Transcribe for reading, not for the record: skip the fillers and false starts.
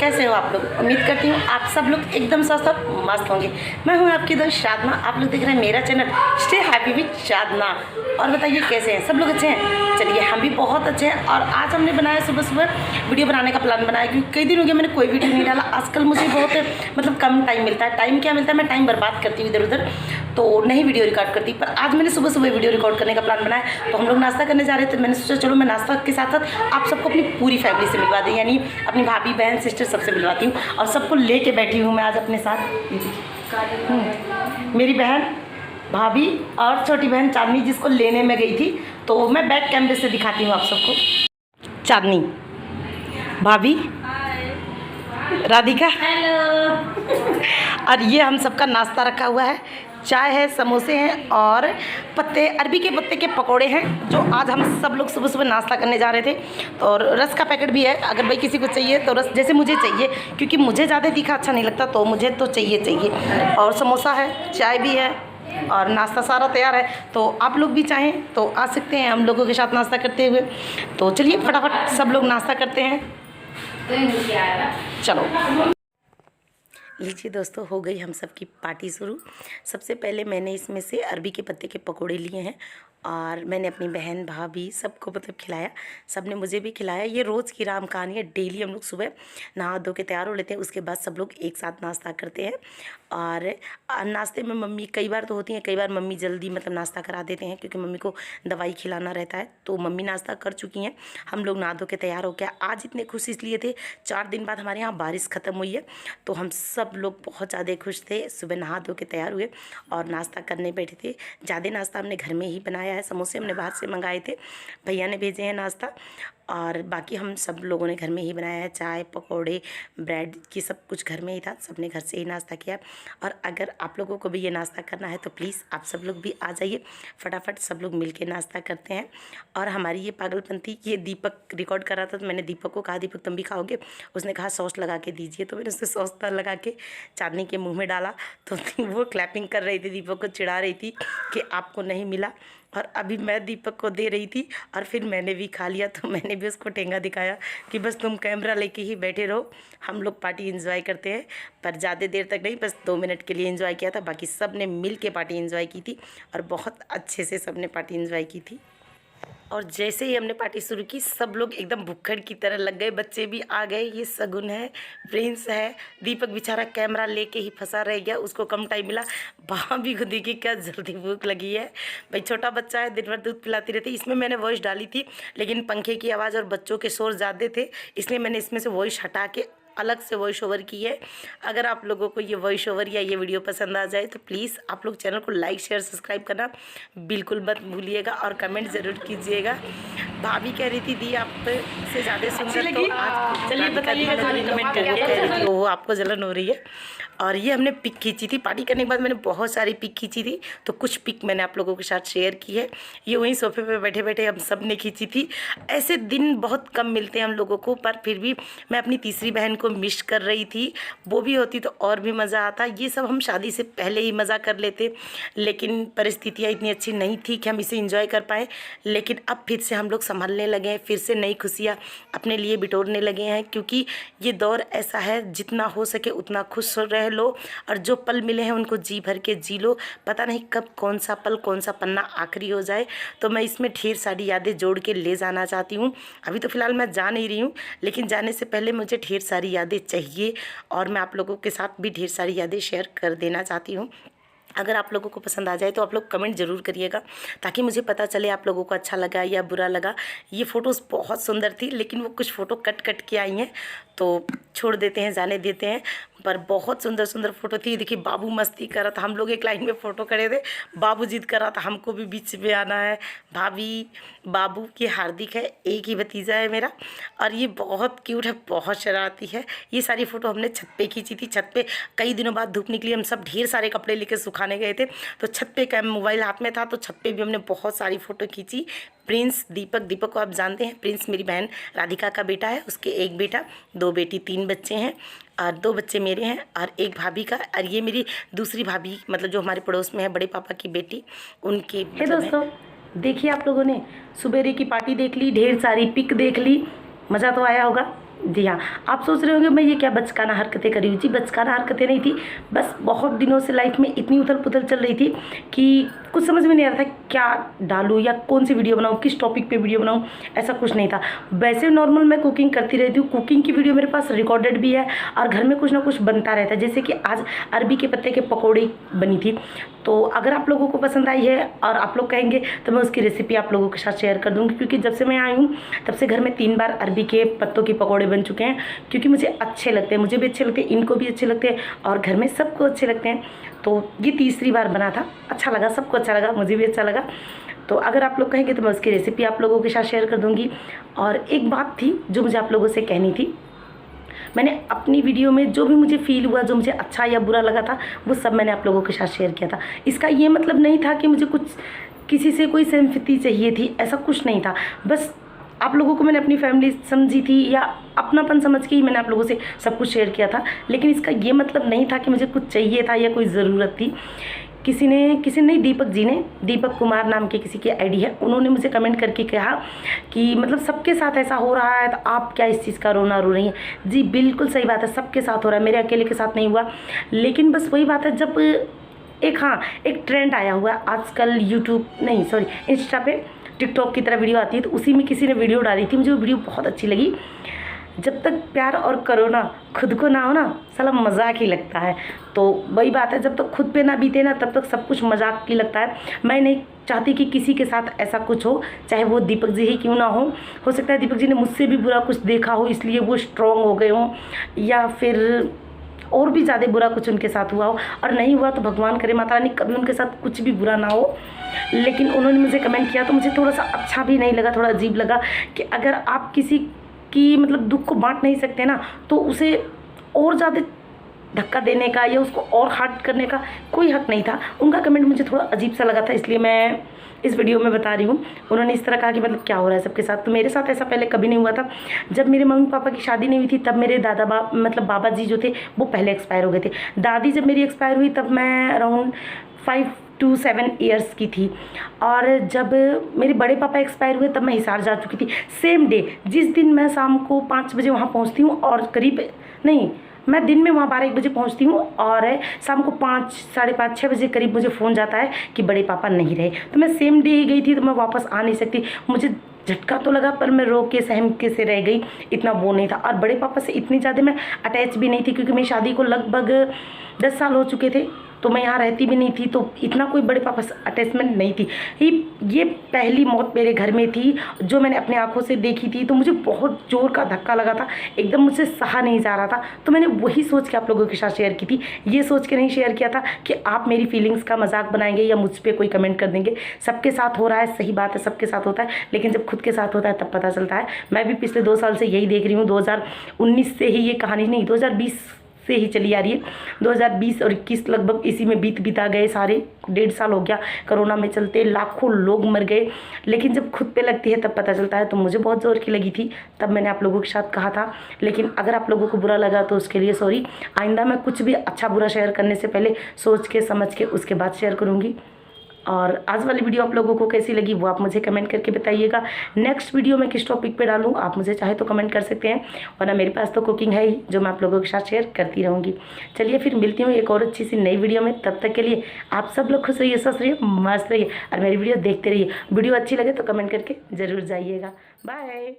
कैसे हो आप लोग। उम्मीद करती हूँ आप सब लोग एकदम स्वस्थ और मस्त होंगे। मैं हूँ आपकी दोस्त शादना, आप लोग देख रहे हैं मेरा चैनल स्टे हैप्पी विद शादना। और बताइए कैसे हैं सब लोग, अच्छे हैं? चलिए हम भी बहुत अच्छे हैं। और आज हमने बनाया सुबह सुबह वीडियो बनाने का प्लान बनाया, क्योंकि कई दिन हो गए मैंने कोई वीडियो नहीं डाला। आजकल मुझे बहुत कम टाइम मिलता है। टाइम क्या मिलता है, मैं टाइम बर्बाद करती हूँ इधर उधर, तो नहीं वीडियो रिकॉर्ड करती। पर आज मैंने सुबह सुबह वीडियो रिकॉर्ड करने का प्लान बनाया। तो हम लोग नाश्ता करने जा रहे थे। मैंने सोचा चलो मैं नाश्ता के साथ साथ आप सबको अपनी पूरी फैमिली से मिलवा दें, यानी अपनी भाभी बहन सिस्टर सबसे मिलवाती हूँ। और सबको लेके बैठी हूँ मैं आज अपने साथ। मेरी बहन भाभी और छोटी बहन चांदनी, जिसको लेने में गई थी। तो मैं बैक कैमरे से दिखाती हूँ आप सबको। चांदनी, भाभी, राधिका, हेलो। और ये हम सबका नाश्ता रखा हुआ है। चाय है, समोसे हैं और अरबी के पत्ते के पकोड़े हैं, जो आज हम सब लोग सुबह सुबह नाश्ता करने जा रहे थे। और रस का पैकेट भी है, अगर भाई किसी को चाहिए तो रस, जैसे मुझे चाहिए, क्योंकि मुझे ज़्यादा तीखा अच्छा नहीं लगता, तो मुझे तो चाहिए। और समोसा है, चाय भी है और नाश्ता सारा तैयार है। तो आप लोग भी चाहें तो आ सकते हैं हम लोगों के साथ नाश्ता करते हुए। तो चलिए फटाफट सब लोग नाश्ता करते हैं। चलो लीजिए दोस्तों, हो गई हम सब की पार्टी शुरू। सबसे पहले मैंने इसमें से अरबी के पत्ते के पकोड़े लिए हैं और मैंने अपनी बहन भाभी सबको खिलाया। सब ने मुझे भी खिलाया। ये रोज़ की राम कहानी है। डेली हम लोग सुबह नहा धो के तैयार हो लेते हैं, उसके बाद सब लोग एक साथ नाश्ता करते हैं। और नाश्ते में मम्मी कई बार तो होती हैं, कई बार मम्मी जल्दी नाश्ता करा देते हैं, क्योंकि मम्मी को दवाई खिलाना रहता है। तो मम्मी नाश्ता कर चुकी हैं, हम लोग नहा धो के तैयार हो गया। आज इतने खुश इसलिए थे, 4 दिन बाद हमारे यहाँ बारिश ख़त्म हुई है, तो हम सब लोग बहुत ज़्यादा खुश थे। सुबह नहा धो के तैयार हुए और नाश्ता करने बैठे थे। ज़्यादा नाश्ता हमने घर में ही बनाया है। समोसे हमने बाहर से मंगाए थे, भैया ने भेजे हैं नाश्ता, और बाकी हम सब लोगों ने घर में ही बनाया है। चाय, पकोड़े, ब्रेड की सब कुछ घर में ही था। सबने घर से ही नाश्ता किया। और अगर आप लोगों को भी ये नाश्ता करना है तो प्लीज़ आप सब लोग भी आ जाइए। फटाफट सब लोग मिलके नाश्ता करते हैं। और हमारी ये पागलपंथी, ये दीपक रिकॉर्ड कर रहा था, तो मैंने दीपक को कहा दीपक तुम भी खाओगे? उसने कहा सॉस लगा के दीजिए, तो मैंने उससे सॉस लगा के चांदनी के मुँह में डाला। तो वो क्लैपिंग कर रही थी, दीपक को चिढ़ा रही थी कि आपको नहीं मिला। और अभी मैं दीपक को दे रही थी और फिर मैंने भी खा लिया। तो मैंने भी उसको ठेंगा दिखाया कि बस तुम कैमरा लेके ही बैठे रहो, हम लोग पार्टी एंजॉय करते हैं। पर ज़्यादा देर तक नहीं, बस 2 मिनट के लिए एंजॉय किया था। बाकी सब ने मिल के पार्टी एंजॉय की थी और बहुत अच्छे से सब ने पार्टी एंजॉय की थी। और जैसे ही हमने पार्टी शुरू की, सब लोग एकदम भुक्खड़ की तरह लग गए। बच्चे भी आ गए। ये सगुन है, प्रिंस है, दीपक बेचारा कैमरा लेके ही फंसा रह गया, उसको कम टाइम मिला। भाभी को देखिए क्या जल्दी भूख लगी है। भाई छोटा बच्चा है, दिन भर दूध पिलाती रहती। इसमें मैंने वॉइस डाली थी, लेकिन पंखे की आवाज़ और बच्चों के शोर ज़्यादा थे, इसलिए मैंने इसमें से वॉइस हटा के अलग से वॉइस ओवर की है। अगर आप लोगों को ये वॉइस ओवर या ये वीडियो पसंद आ जाए तो प्लीज़ आप लोग चैनल को लाइक शेयर सब्सक्राइब करना बिल्कुल मत भूलिएगा और कमेंट ज़रूर कीजिएगा। भाभी कह रही थी दी आप से ज़्यादा सुंदर, तो आज चलिए बताइएगा, कमेंट करके वो आपको जलन हो रही है। और ये हमने पिक खींची थी पार्टी करने के बाद, मैंने बहुत सारी पिक खींची थी, तो कुछ पिक मैंने आप लोगों के साथ शेयर की है। ये वहीं सोफे पे बैठे बैठे हम सब ने खींची थी। ऐसे दिन बहुत कम मिलते हैं हम लोगों को, पर फिर भी मैं अपनी तीसरी बहन को मिस कर रही थी। वो भी होती तो और भी मज़ा आता। ये सब हम शादी से पहले ही मज़ा कर लेते, लेकिन परिस्थितियाँ इतनी अच्छी नहीं थी कि हम इसे इंजॉय कर पाएँ। लेकिन अब फिर से हम लोग संभलने लगे हैं, फिर से नई खुशियाँ अपने लिए बिटोरने लगे हैं, क्योंकि ये दौर ऐसा है, जितना हो सके उतना खुश रह लो और जो पल मिले हैं उनको जी भर के जी लो। पता नहीं कब कौन सा पल, कौन सा पन्ना आखिरी हो जाए। तो मैं इसमें ढेर सारी यादें जोड़ के ले जाना चाहती हूँ। अभी तो फ़िलहाल मैं जा नहीं रही हूँ, लेकिन जाने से पहले मुझे ढेर सारी यादें चाहिए और मैं आप लोगों के साथ भी ढेर सारी यादें शेयर कर देना चाहती हूँ। अगर आप लोगों को पसंद आ जाए तो आप लोग कमेंट ज़रूर करिएगा, ताकि मुझे पता चले आप लोगों को अच्छा लगा या बुरा लगा। ये फ़ोटोज़ बहुत सुंदर थी, लेकिन वो कुछ फ़ोटो कट के आई हैं, तो छोड़ देते हैं, जाने देते हैं। पर बहुत सुंदर सुंदर फ़ोटो थी। देखिए बाबू मस्ती कर रहा था, हम लोग एक लाइन में फ़ोटो खड़े थे, बाबू जिद कर रहा था हमको भी बीच में आना है। भाभी, बाबू की हार्दिक है, एक ही भतीजा है मेरा, और ये बहुत क्यूट है, बहुत शरारती है। ये सारी फ़ोटो हमने छत पे खींची थी। छत पे कई दिनों बाद धूप निकली, हम सब ढेर सारे कपड़े लेके सुखाने गए थे, तो छत पे मोबाइल हाथ में था, तो छत पे भी हमने बहुत सारी फ़ोटो खींची। प्रिंस दीपक को आप जानते हैं, प्रिंस मेरी बहन राधिका का बेटा है, उसके एक बेटा, 2 बेटी, 3 बच्चे हैं और 2 बच्चे मेरे हैं और एक भाभी का। और ये मेरी दूसरी भाभी, जो हमारे पड़ोस में है, बड़े पापा की बेटी, उनके। दोस्तों देखिए, आप लोगों ने सुबेरे की पार्टी देख ली, ढेर सारी पिक देख ली, मज़ा तो आया होगा। जी हाँ, आप सोच रहे होंगे मैं ये क्या बचकाना हरकतें करी हुई। जी बचकाना हरकतें नहीं थी, बस बहुत दिनों से लाइफ में इतनी उथल-पुथल चल रही थी कि कुछ समझ में नहीं आ रहा था क्या डालूँ या कौन सी वीडियो बनाऊँ, किस टॉपिक पे वीडियो बनाऊँ, ऐसा कुछ नहीं था। वैसे नॉर्मल मैं कुकिंग करती रहती हूँ, कुकिंग की वीडियो मेरे पास रिकॉर्डेड भी है और घर में कुछ ना कुछ बनता रहता है। जैसे कि आज अरबी के पत्ते के पकौड़े बनी थी, तो अगर आप लोगों को पसंद आई है और आप लोग कहेंगे तो मैं उसकी रेसिपी आप लोगों के साथ शेयर कर दूँगी, क्योंकि जब से मैं आई हूँ तब से घर में 3 बार अरबी के पत्तों के पकौड़े बन चुके हैं, क्योंकि मुझे अच्छे लगते हैं, मुझे भी अच्छे लगते हैं, इनको भी अच्छे लगते हैं और घर में सबको अच्छे लगते हैं। तो ये तीसरी बार बना था, अच्छा लगा, सबको अच्छा लगा, मुझे भी अच्छा लगा। तो अगर आप लोग कहेंगे तो मैं उसकी रेसिपी आप लोगों के साथ शेयर कर दूँगी। और एक बात थी जो मुझे आप लोगों से कहनी थी, मैंने अपनी वीडियो में जो भी मुझे फ़ील हुआ, जो मुझे अच्छा या बुरा लगा था, वो सब मैंने आप लोगों के साथ शेयर किया था। इसका ये मतलब नहीं था कि मुझे कुछ किसी से कोई सिंपैथी चाहिए थी, ऐसा कुछ नहीं था। बस आप लोगों को मैंने अपनी फैमिली समझी थी या अपनापन समझ के ही मैंने आप लोगों से सब कुछ शेयर किया था, लेकिन इसका ये मतलब नहीं था कि मुझे कुछ चाहिए था या कोई ज़रूरत थी। किसी ने दीपक जी ने, दीपक कुमार नाम के किसी की आईडी है, उन्होंने मुझे कमेंट करके कहा कि मतलब सबके साथ ऐसा हो रहा है तो आप क्या इस चीज़ का रोना रो रही हैं। जी बिल्कुल सही बात है, सबके साथ हो रहा है, मेरे अकेले के साथ नहीं हुआ। लेकिन बस वही बात है, जब एक ट्रेंड आया हुआ है आजकल, यूट्यूब नहीं सॉरी इंस्टा पे टिकटॉक की तरह वीडियो आती है, तो उसी में किसी ने वीडियो डाली थी, मुझे वो वीडियो बहुत अच्छी लगी। जब तक प्यार और करो ना खुद को ना हो ना, साला मजाक ही लगता है। तो वही बात है, जब तक खुद पे ना बीते ना तब तक सब कुछ मजाक ही लगता है। मैं नहीं चाहती कि किसी के साथ ऐसा कुछ हो, चाहे वो दीपक जी ही क्यों ना हो सकता है दीपक जी ने मुझसे भी बुरा कुछ देखा हो इसलिए वो स्ट्रॉन्ग हो गए हों, या फिर और भी ज़्यादा बुरा कुछ उनके साथ हुआ हो। और नहीं हुआ तो भगवान करे माता रानी कभी उनके साथ कुछ भी बुरा ना हो। लेकिन उन्होंने मुझे कमेंट किया तो मुझे थोड़ा सा अच्छा भी नहीं लगा, थोड़ा अजीब लगा कि अगर आप किसी की मतलब दुख को बांट नहीं सकते ना, तो उसे और ज़्यादा धक्का देने का या उसको और हार्ड करने का कोई हक नहीं था। उनका कमेंट मुझे थोड़ा अजीब सा लगा था, इसलिए मैं इस वीडियो में बता रही हूँ। उन्होंने इस तरह कहा कि मतलब क्या हो रहा है सबके साथ, तो मेरे साथ ऐसा पहले कभी नहीं हुआ था। जब मेरे मम्मी पापा की शादी नहीं हुई थी तब मेरे मतलब बाबा जी जो थे वो पहले एक्सपायर हो गए थे। दादी जब मेरी एक्सपायर हुई तब मैं अराउंड 5 to 7 ईयर्स की थी। और जब मेरे बड़े पापा एक्सपायर हुए तब मैं हिसार जा चुकी थी, सेम डे जिस दिन मैं शाम को 5 बजे वहाँ पहुँचती हूँ और करीब नहीं मैं दिन में वहाँ 12-1 बजे पहुँचती हूँ और शाम को 5, साढ़े 5, 6 बजे करीब मुझे फ़ोन जाता है कि बड़े पापा नहीं रहे। तो मैं सेम डे ही गई थी, तो मैं वापस आ नहीं सकती। मुझे झटका तो लगा पर मैं रो के सहम के से रह गई, इतना वो नहीं था। और बड़े पापा से इतनी ज़्यादा मैं अटैच भी नहीं थी, क्योंकि मेरी शादी को लगभग 10 साल हो चुके थे, तो मैं यहाँ रहती भी नहीं थी, तो इतना कोई बड़े पापा से अटैचमेंट नहीं थी। ये पहली मौत मेरे घर में थी जो मैंने अपनी आंखों से देखी थी, तो मुझे बहुत जोर का धक्का लगा था, एकदम मुझसे सहा नहीं जा रहा था। तो मैंने वही सोच के आप लोगों के साथ शेयर की थी, ये सोच के नहीं शेयर किया था कि आप मेरी फीलिंग्स का मजाक बनाएंगे या मुझ पर कोई कमेंट कर देंगे। सबके साथ हो रहा है, सही बात है, सबके साथ होता है, लेकिन जब खुद के साथ होता है तब पता चलता है। मैं भी पिछले 2 साल से यही देख रही हूँ, 2019 से ही ये कहानी, नहीं 2020 से ही चली आ रही है। 2020 और 21 लगभग इसी में बिता गए सारे, 1.5 साल हो गया कोरोना में चलते, लाखों लोग मर गए। लेकिन जब खुद पे लगती है तब पता चलता है। तो मुझे बहुत ज़ोर की लगी थी, तब मैंने आप लोगों के साथ कहा था। लेकिन अगर आप लोगों को बुरा लगा तो उसके लिए सॉरी। आइंदा मैं कुछ भी अच्छा बुरा शेयर करने से पहले सोच के समझ के उसके बाद शेयर करूँगी। और आज वाली वीडियो आप लोगों को कैसी लगी वो आप मुझे कमेंट करके बताइएगा। नेक्स्ट वीडियो में किस टॉपिक पे डालूँ आप मुझे चाहे तो कमेंट कर सकते हैं, वरना मेरे पास तो कुकिंग है ही जो मैं आप लोगों के साथ शेयर करती रहूँगी। चलिए फिर मिलती हूँ एक और अच्छी सी नई वीडियो में, तब तक के लिए आप सब लोग खुश रहिए, स्वस्थ रहिए, मस्त रहिए और मेरी वीडियो देखते रहिए। वीडियो अच्छी लगे तो कमेंट करके ज़रूर जाइएगा। बाय।